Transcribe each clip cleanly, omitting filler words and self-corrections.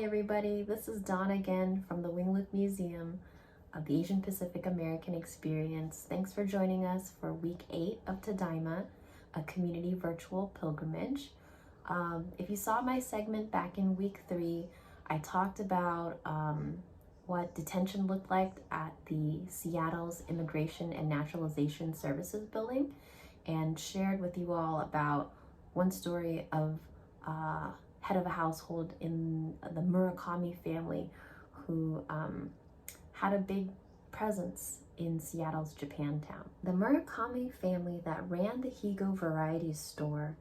Hi everybody, this is Dawn again from the Wingloop Museum of the Asian Pacific American Experience. Thanks for joining us for week 8 of Tadaima, a community virtual pilgrimage. If you saw my segment back in week 3, I talked about what detention looked like at the Seattle's Immigration and Naturalization Services building and shared with you all about one story of head of a household in the Murakami family who had a big presence in Seattle's Japantown. The Murakami family that ran the Higo variety store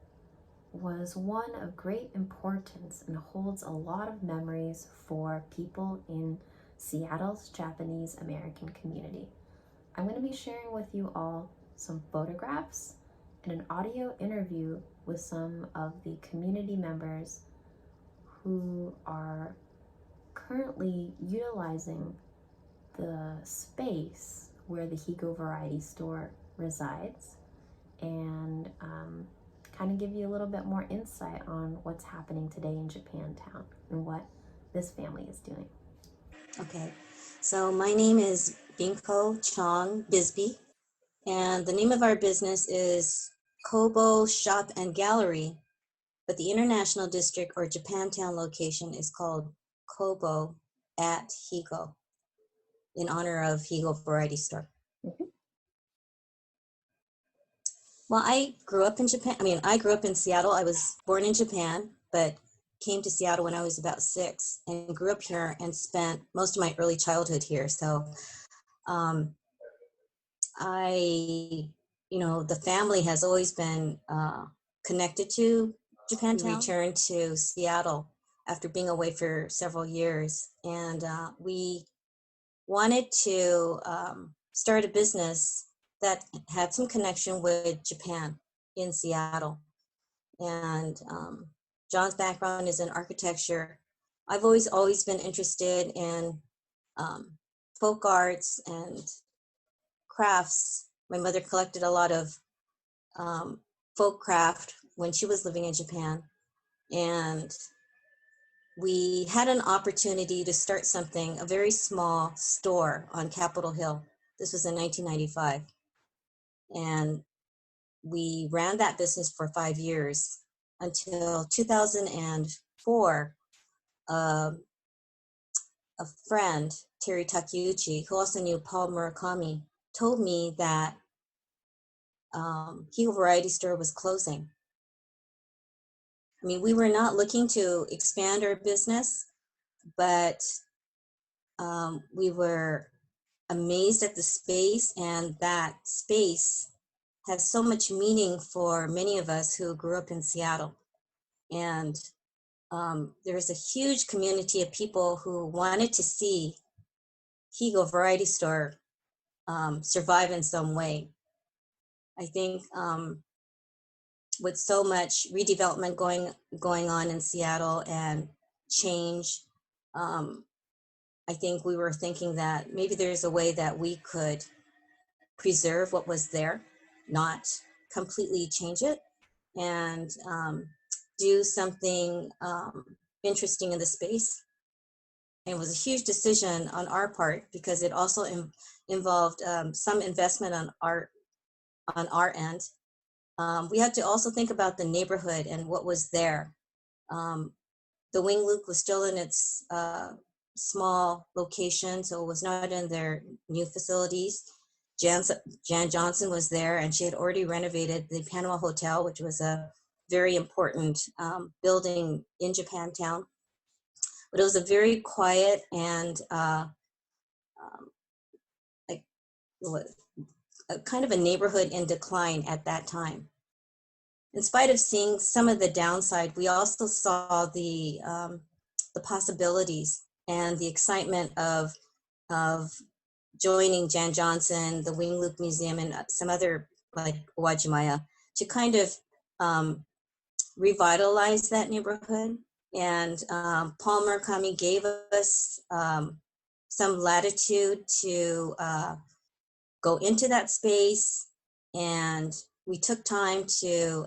was one of great importance and holds a lot of memories for people in Seattle's Japanese American community. I'm going to be sharing with you all some photographs and an audio interview with some of the community members who are currently utilizing the space where the Higo variety store resides and kind of give you a little bit more insight on what's happening today in Japantown and what this family is doing. Okay, so my name is Binko Chong Bisbee, and the name of our business is Kobo Shop and Gallery, but the International District or Japantown location is called Kobo at Higo, in honor of Higo Variety Store. Mm-hmm. Well, I grew up in Japan. I grew up in Seattle. I was born in Japan, but came to Seattle when I was about 6 and grew up here and spent most of my early childhood here. So the family has always been connected to Japantown. We returned to Seattle after being away for several years, and we wanted to start a business that had some connection with Japan in Seattle. And John's background is in architecture. I've always been interested in folk arts and crafts. My mother collected a lot of folk craft when she was living in Japan. And we had an opportunity to start something, a very small store on Capitol Hill. This was in 1995. And we ran that business for 5 years until 2004. A friend, Terry Takeuchi, who also knew Paul Murakami, told me that Higo Variety Store was closing. We were not looking to expand our business, but we were amazed at the space, and that space has so much meaning for many of us who grew up in Seattle. And there's a huge community of people who wanted to see Higo Variety Store survive in some way. I think with so much redevelopment going on in Seattle and change, I think we were thinking that maybe there's a way that we could preserve what was there, not completely change it, and do something interesting in the space. And it was a huge decision on our part because it also involved some investment on our end. We had to also think about the neighborhood and what was there. The Wingloop was still in its small location, so it was not in their new facilities. Jan Johnson was there, and she had already renovated the Panama Hotel, which was a very important building in Japantown. But it was a very quiet and kind of a neighborhood in decline at that time. In spite of seeing some of the downside, we also saw the possibilities and the excitement of joining Jan Johnson, the Wingloop Museum, and some other like Wajimaya to kind of revitalize that neighborhood. And Paul Murakami gave us some latitude to go into that space, and we took time to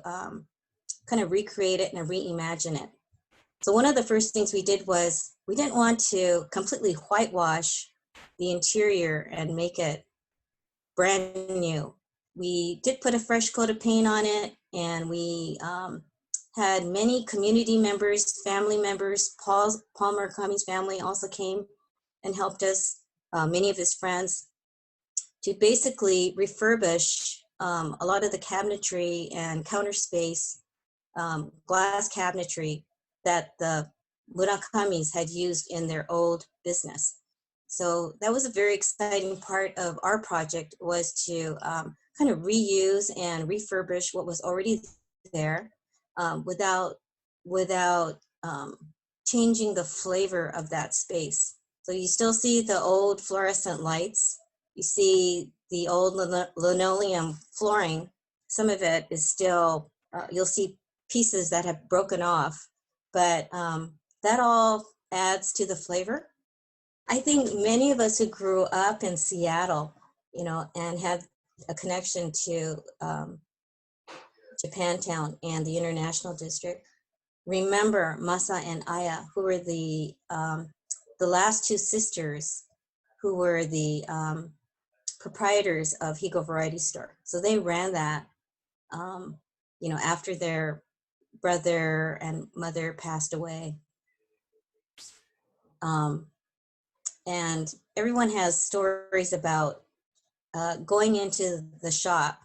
kind of recreate it and reimagine it. So one of the first things we did was we didn't want to completely whitewash the interior and make it brand new. We did put a fresh coat of paint on it, and we had many community members, family members. Paul Murakami's family also came and helped us, many of his friends, to basically refurbish a lot of the cabinetry and counter space, glass cabinetry that the Murakamis had used in their old business. So that was a very exciting part of our project, was to kind of reuse and refurbish what was already there, without changing the flavor of that space. So you still see the old fluorescent lights. You see the old linoleum flooring. Some of it is still, you'll see pieces that have broken off, but that all adds to the flavor. I think many of us who grew up in Seattle, and have a connection to Japantown and the International District, remember Masa and Aya, who were the last two sisters who were the proprietors of Higo Variety Store. So they ran that, after their brother and mother passed away. And everyone has stories about going into the shop,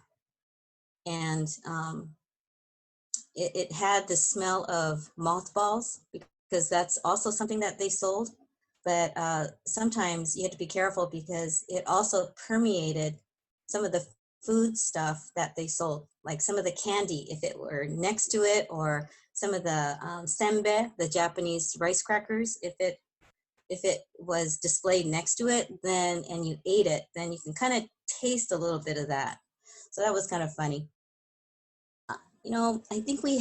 and it had the smell of mothballs, because that's also something that they sold. But sometimes you had to be careful, because it also permeated some of the food stuff that they sold, like some of the candy, if it were next to it, or some of the senbei, the Japanese rice crackers, if it was displayed next to it, then, and you ate it, then you can kind of taste a little bit of that. So that was kind of funny. I think we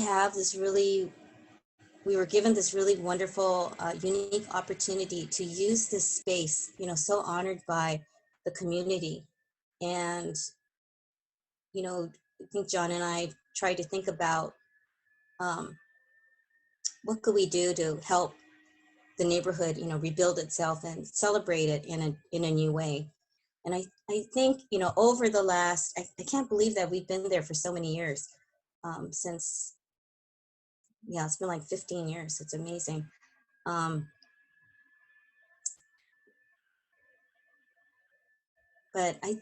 were given this really wonderful, unique opportunity to use this space, so honored by the community. And, I think John and I tried to think about what could we do to help the neighborhood, rebuild itself and celebrate it in a new way. And I think, over the last, I can't believe that we've been there for so many years, since, yeah, it's been like 15 years. It's amazing. Um, but I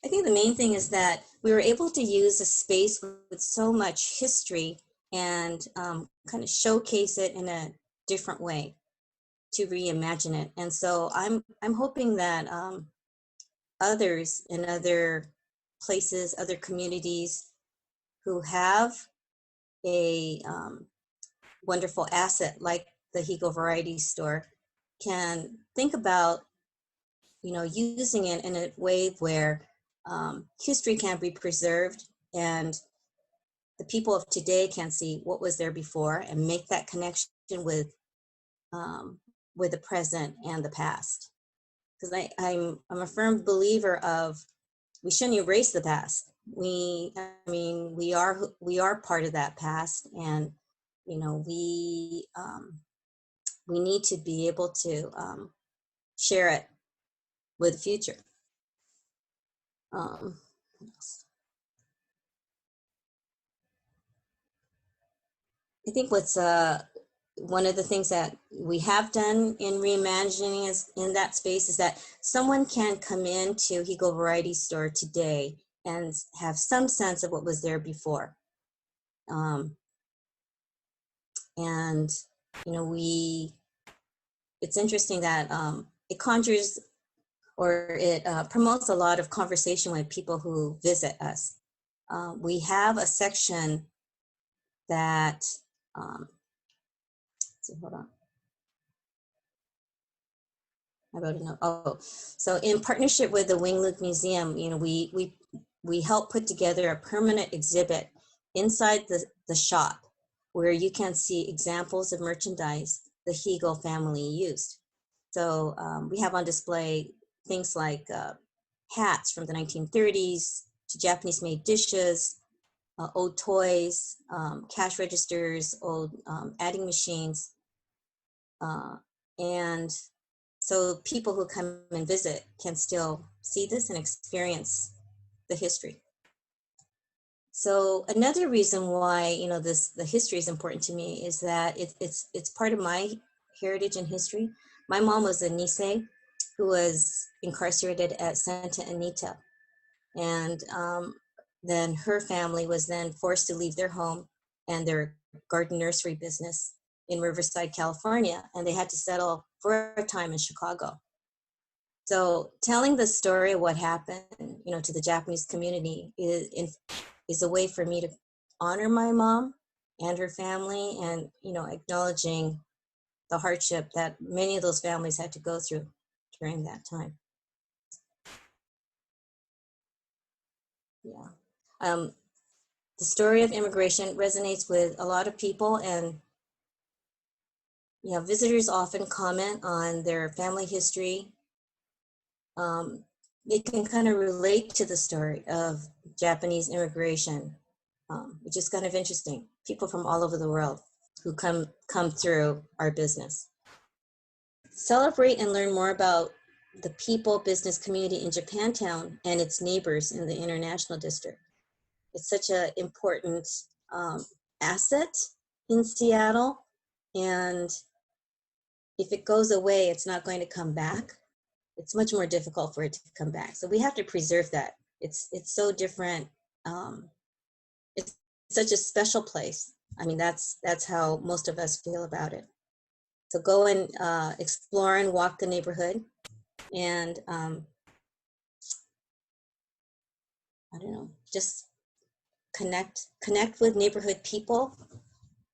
think the main thing is that we were able to use a space with so much history, and kind of showcase it in a different way, to reimagine it. And so I'm hoping that others in other places, other communities who have a wonderful asset like the Higo Variety Store can think about, using it in a way where history can be preserved, and the people of today can see what was there before and make that connection um, with the present and the past. Because I'm a firm believer of, we shouldn't erase the past. We are part of that past, and we need to be able to share it with the future. Um, I think what's one of the things that we have done in reimagining is in that space is that someone can come into Higo Variety Store today and have some sense of what was there before. And it's interesting that it conjures, or it promotes a lot of conversation with people who visit us. We have a section that, so hold on. I wrote a note. Oh, so in partnership with the Wing Museum, we help put together a permanent exhibit inside the shop, where you can see examples of merchandise the Higo family used. So we have on display things like hats from the 1930s to Japanese made dishes, old toys, cash registers, old adding machines. And so people who come and visit can still see this and experience the history. So another reason why, the history is important to me is that it's part of my heritage and history. My mom was a Nisei who was incarcerated at Santa Anita, and then her family was then forced to leave their home and their garden nursery business in Riverside, California, and they had to settle for a time in Chicago. So telling the story of what happened, to the Japanese community is a way for me to honor my mom and her family, and acknowledging the hardship that many of those families had to go through during that time. Yeah. The story of immigration resonates with a lot of people, and visitors often comment on their family history. They can kind of relate to the story of Japanese immigration, which is kind of interesting. People from all over the world who come through our business. Celebrate and learn more about the people business community in Japantown and its neighbors in the International District. It's such an important asset in Seattle, and if it goes away, it's not going to come back. It's much more difficult for it to come back. So we have to preserve that. It's so different. It's such a special place. I mean, that's how most of us feel about it. So go and explore and walk the neighborhood, and I don't know, just connect with neighborhood people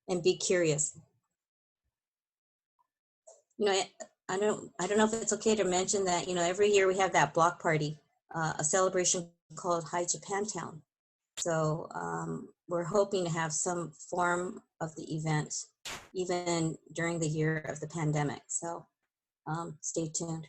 and be curious. I don't know if it's okay to mention that, every year we have that block party, a celebration called Hi Japantown. So we're hoping to have some form of the event even during the year of the pandemic. So stay tuned.